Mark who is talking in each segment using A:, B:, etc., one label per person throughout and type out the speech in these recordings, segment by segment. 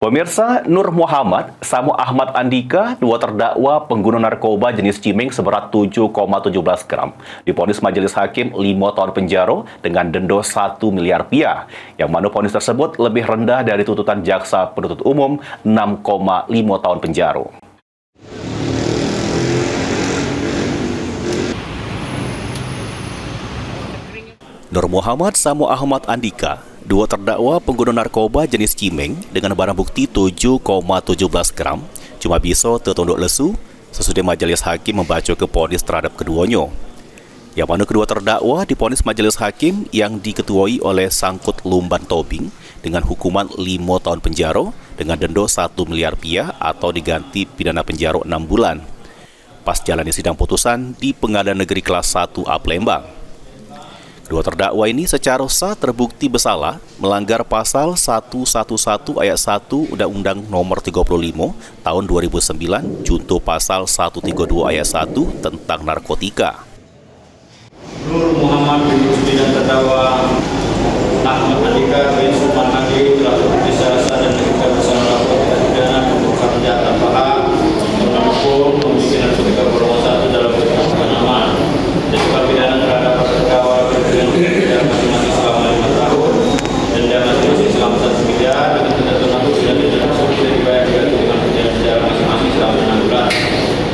A: Pemirsa, Nur Muhammad sama Ahmad Andika, dua terdakwa pengguna narkoba jenis cimeng seberat 7,17 gram, divonis Majelis Hakim 5 tahun penjara dengan denda 1 miliar rupiah, yang mana vonis tersebut lebih rendah dari tuntutan jaksa penuntut umum 6,5 tahun penjara. Nur Muhammad sama Ahmad Andika, dua terdakwa pengguna narkoba jenis cimeng dengan barang bukti 7,17 gram, cuma bisa tertunduk lesu sesudah Majelis Hakim membaca vonis terhadap keduanya. Yang mana kedua terdakwa divonis Majelis Hakim yang diketuai oleh Sangkut Lumban Tobing dengan hukuman 5 tahun penjara dengan denda 1 miliar rupiah atau diganti pidana penjara 6 bulan. Pas jalani sidang putusan di Pengadilan Negeri Kelas 1A Palembang. Kedua terdakwa ini secara sah terbukti bersalah melanggar pasal 111 ayat 1 Undang-Undang Nomor 35 Tahun 2009 junto pasal 132 ayat 1 tentang narkotika.
B: Nur Muhammad bin Rusdi dan terdakwa Ahmad Andika bin Sulman Hadi telah terbukti secara sah dan mengikat bersama narkotika pidana pembukaan penjara tanpa hak dengan hukum memiliki narkotika golongan 1 dalam bentuk penanaman dan juga pidana terhadap terdakwa dengan pidana masing-masing selama 5 tahun denda masing-masing selama 1 miliar dengan ketentuan apabila denda tersebut tidak dibayar dengan penjara masing-masing selama 6 bulan.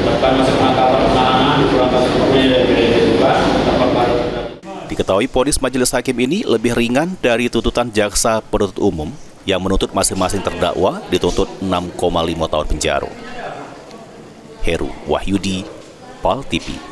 B: Bahkan masa penangkapan penahanan dikurangkan sepenuhnya dari pidana juga tanpa pada.
A: Diketahui vonis Majelis Hakim ini lebih ringan dari tuntutan jaksa penuntut umum yang menuntut masing-masing terdakwa dituntut 6,5 tahun penjara. Heru Wahyudi, PAL TV.